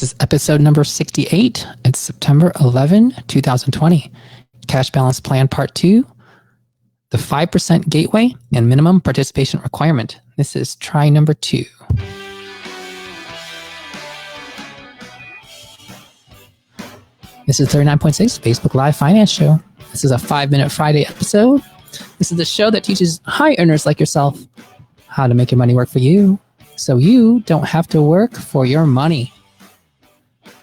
This is episode number 68. It's September 11, 2020. Cash Balance Plan Part 2, the 5% Gateway and Minimum Participation Requirement. This is try number 2. This is 39.6 Facebook Live Finance Show. This is a 5-minute Friday episode. This is the show that teaches high earners like yourself how to make your money work for you so you don't have to work for your money.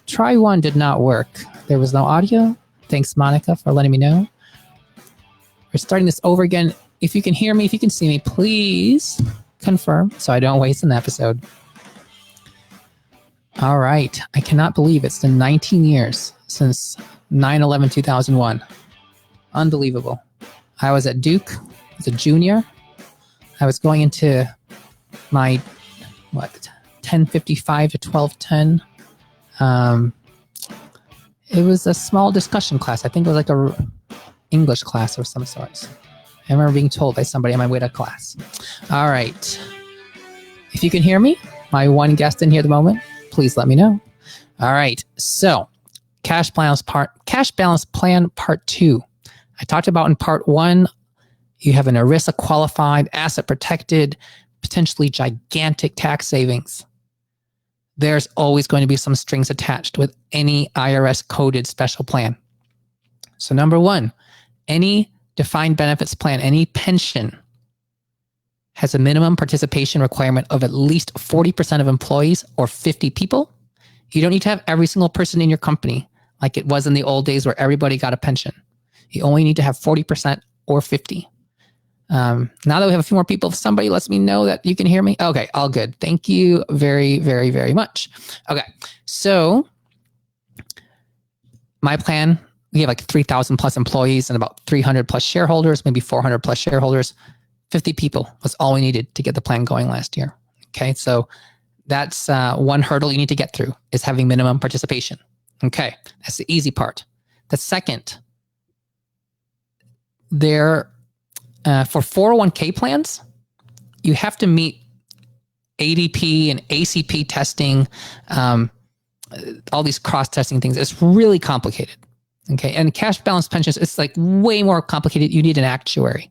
Try 1 did not work. There was no audio. Thanks, Monica, for letting me know. We're starting this over again. If you can hear me, if you can see me, please confirm so I don't waste an episode. All right. I cannot believe it's been 19 years since 9/11/2001. Unbelievable. I was at Duke as a junior. I was going into my, 10:55 to 12:10. It was a small discussion class. I think it was like a English class of some sort. I remember being told by somebody on my way to class. All right. If you can hear me, my one guest in here at the moment, please let me know. All right. So, Cash Balance Plan Part 2. I talked about in Part 1, you have an ERISA qualified, asset protected, potentially gigantic tax savings. There's always going to be some strings attached with any IRS coded special plan. So number 1, any defined benefits plan, any pension has a minimum participation requirement of at least 40% of employees or 50 people. You don't need to have every single person in your company like it was in the old days where everybody got a pension. You only need to have 40% or 50. Now that we have a few more people, if somebody lets me know that you can hear me. Okay, all good. Thank you very, very, very much. Okay, so my plan, we have like 3,000 plus employees and about 300 plus shareholders, maybe 400 plus shareholders. 50 people was all we needed to get the plan going last year. Okay, so that's one hurdle you need to get through is having minimum participation. Okay, that's the easy part. The second, for 401k plans, you have to meet ADP and ACP testing, all these cross-testing things. It's really complicated. Okay, and cash balance pensions, it's like way more complicated. You need an actuary.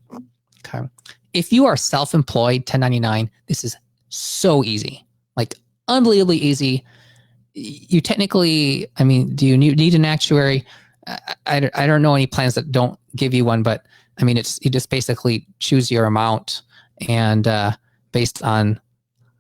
Okay, if you are self-employed, 1099, this is so easy, like unbelievably easy. You technically, do you need an actuary? I don't know any plans that don't give you one, but you just basically choose your amount and based on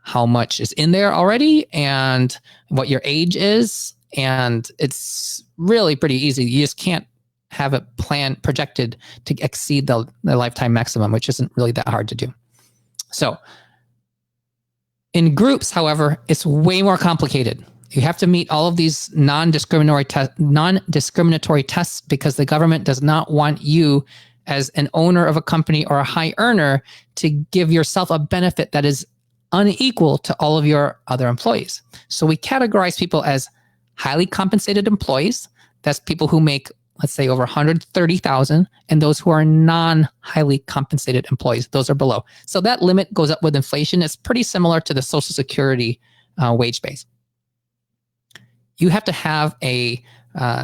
how much is in there already and what your age is. And it's really pretty easy. You just can't have a plan projected to exceed the lifetime maximum, which isn't really that hard to do. So in groups, however, it's way more complicated. You have to meet all of these non-discriminatory tests because the government does not want you as an owner of a company or a high earner to give yourself a benefit that is unequal to all of your other employees. So we categorize people as highly compensated employees. That's people who make, let's say, over $130,000, and those who are non-highly compensated employees. Those are below. So that limit goes up with inflation. It's pretty similar to the Social Security wage base. You have to have a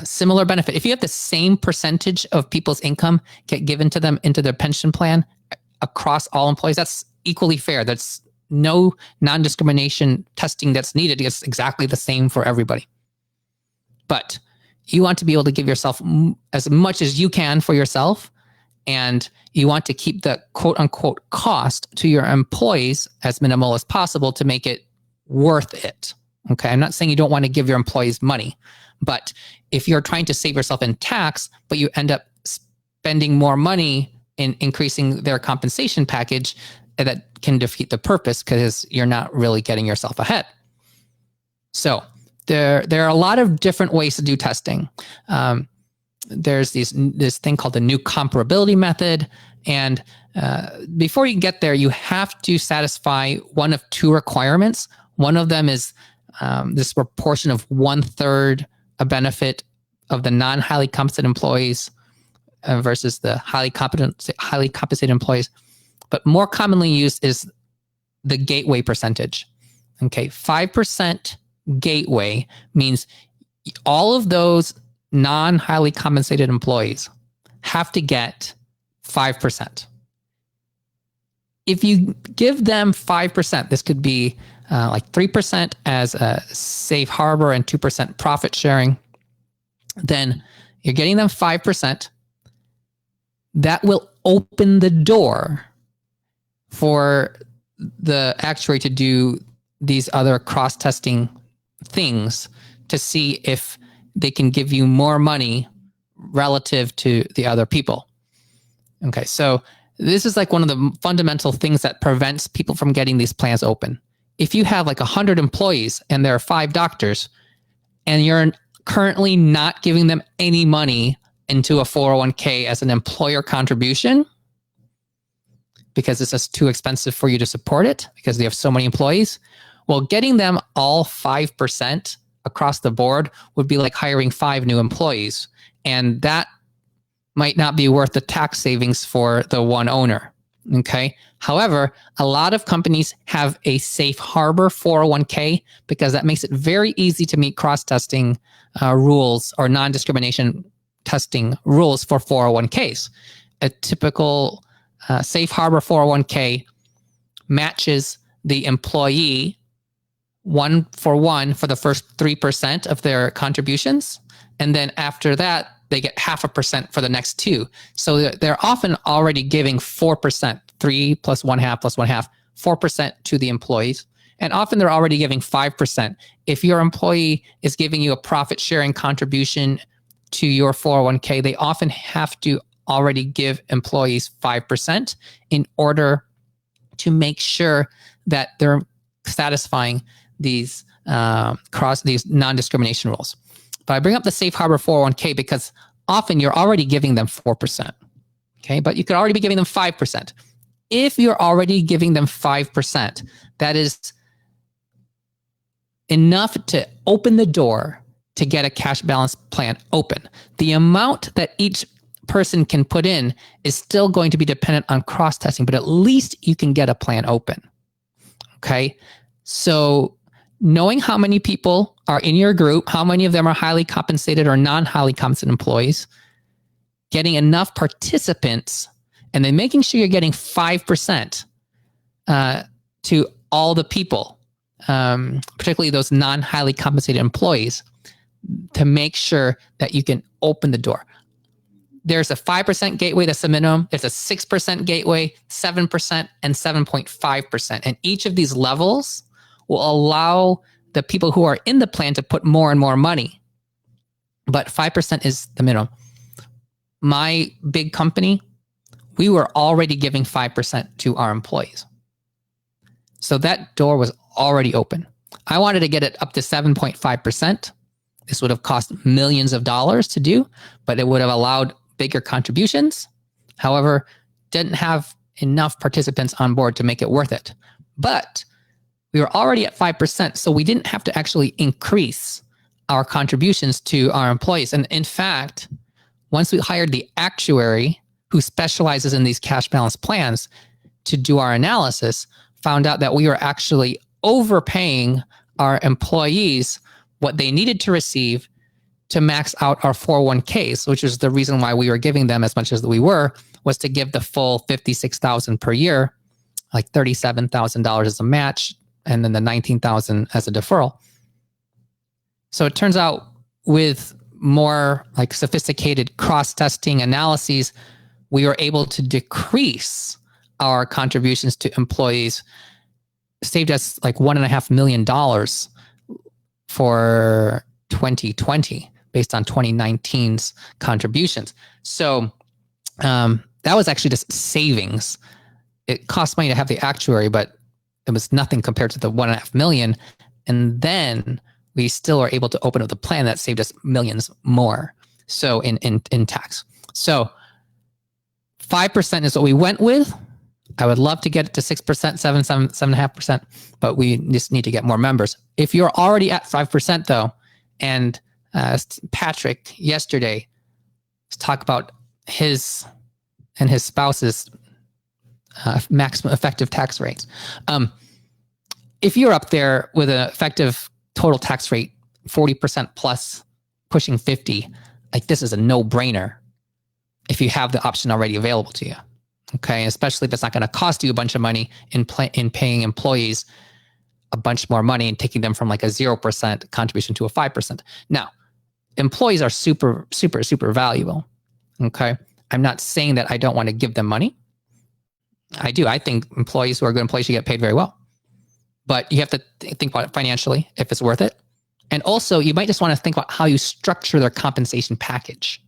similar benefit. If you have the same percentage of people's income get given to them into their pension plan across all employees, that's equally fair. That's no non-discrimination testing that's needed. It's exactly the same for everybody. But you want to be able to give yourself as much as you can for yourself, and you want to keep the quote-unquote cost to your employees as minimal as possible to make it worth it. Okay, I'm not saying you don't want to give your employees money, but if you're trying to save yourself in tax, but you end up spending more money in increasing their compensation package, that can defeat the purpose because you're not really getting yourself ahead. So there are a lot of different ways to do testing. There's this thing called the new comparability method. And before you get there, you have to satisfy one of 2 requirements. One of them is this proportion of 1/3 a benefit of the non-highly compensated employees versus the highly compensated employees. But more commonly used is the gateway percentage. Okay, 5% gateway means all of those non-highly compensated employees have to get 5%. If you give them 5%, this could be like 3% as a safe harbor and 2% profit sharing, then you're getting them 5%. That will open the door for the actuary to do these other cross-testing things to see if they can give you more money relative to the other people. Okay, so this is like one of the fundamental things that prevents people from getting these plans open. If you have like 100 employees and there are 5 doctors and you're currently not giving them any money into a 401k as an employer contribution because it's just too expensive for you to support it because they have so many employees, well, getting them all 5% across the board would be like hiring 5 new employees. And that might not be worth the tax savings for the one owner. Okay. However, a lot of companies have a safe harbor 401k because that makes it very easy to meet cross-testing rules or non-discrimination testing rules for 401ks. A typical safe harbor 401k matches the employee 1-for-1 for the first 3% of their contributions. And then after that, they get 0.5% for the next 2. So they're often already giving 4%, 3 plus 1/2 plus 1/2, 4% to the employees. And often they're already giving 5%. If your employee is giving you a profit sharing contribution to your 401k, they often have to already give employees 5% in order to make sure that they're satisfying these these non-discrimination rules. But I bring up the safe harbor 401k because often you're already giving them 4%. Okay, but you could already be giving them 5%. If you're already giving them 5%, that is enough to open the door to get a cash balance plan open. The amount that each person can put in is still going to be dependent on cross-testing, but at least you can get a plan open. Okay, so knowing how many people are in your group, how many of them are highly compensated or non-highly compensated employees, getting enough participants, and then making sure you're getting 5% to all the people, particularly those non-highly compensated employees, to make sure that you can open the door. There's a 5% gateway, that's the minimum. There's a 6% gateway, 7%, and 7.5%. And each of these levels will allow the people who are in the plan to put more and more money. But 5% is the minimum. My big company, we were already giving 5% to our employees. So that door was already open. I wanted to get it up to 7.5%. This would have cost millions of dollars to do, but it would have allowed bigger contributions. However, didn't have enough participants on board to make it worth it. But we were already at 5%, so we didn't have to actually increase our contributions to our employees. And in fact, once we hired the actuary who specializes in these cash balance plans to do our analysis, found out that we were actually overpaying our employees what they needed to receive to max out our 401ks, which is the reason why we were giving them as much as we were, was to give the full $56,000 per year, like $37,000 as a match, and then the $19,000 as a deferral. So it turns out with more like sophisticated cross-testing analyses, we were able to decrease our contributions to employees, saved us like $1.5 million for 2020 based on 2019's contributions. So that was actually just savings. It cost money to have the actuary, but it was nothing compared to the $1.5 million. And then we still are able to open up the plan that saved us millions more. So in tax. So 5% is what we went with. I would love to get it to 6%, 7.5%, but we just need to get more members. If you're already at 5% though, and Patrick yesterday talked about his and his spouse's maximum effective tax rates. If you're up there with an effective total tax rate 40% plus, pushing 50, like this is a no-brainer if you have the option already available to you. Okay, especially if it's not going to cost you a bunch of money in paying employees a bunch more money and taking them from like a 0% contribution to a 5%. Now, employees are super, super, super valuable. Okay, I'm not saying that I don't want to give them money. I do. I think employees who are good employees should get paid very well. But you have to think about it financially, if it's worth it. And also, you might just want to think about how you structure their compensation package.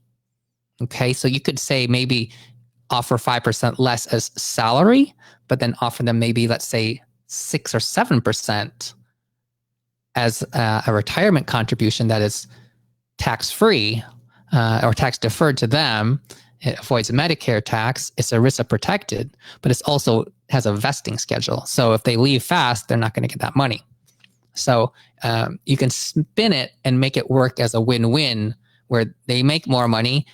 Okay, so you could say maybe offer 5% less as salary, but then offer them maybe, let's say, 6 or 7% as a retirement contribution that is tax-free or tax-deferred to them. It avoids Medicare tax. It's ERISA protected, but it's also has a vesting schedule. So if they leave fast, they're not going to get that money. So you can spin it and make it work as a win-win where they make more money.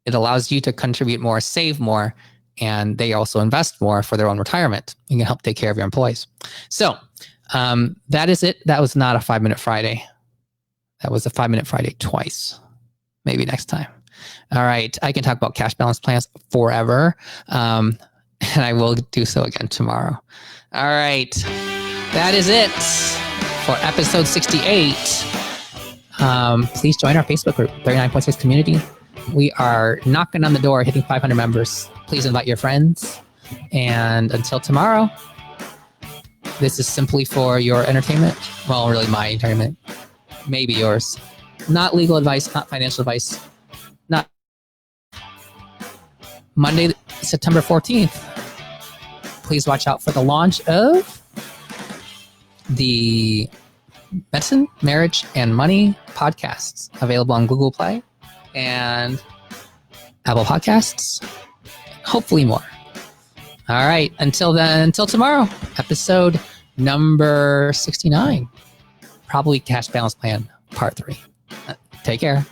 It allows you to contribute more, save more, and they also invest more for their own retirement. You can help take care of your employees. So that is it. That was not a 5-Minute Friday. That was a 5-Minute Friday twice. Maybe next time. All right. I can talk about cash balance plans forever. And I will do so again tomorrow. All right. That is it for episode 68. Please join our Facebook group, 39.6 Community. We are knocking on the door, hitting 500 members. Please invite your friends. And until tomorrow, this is simply for your entertainment. Well, really my entertainment. Maybe yours. Not legal advice, not financial advice. Not Monday, September 14th. Please watch out for the launch of the Medicine, Marriage, and Money podcasts available on Google Play and Apple Podcasts. Hopefully more. All right. Until then, until tomorrow, episode number 69. Probably Cash Balance Plan Part 3. Take care.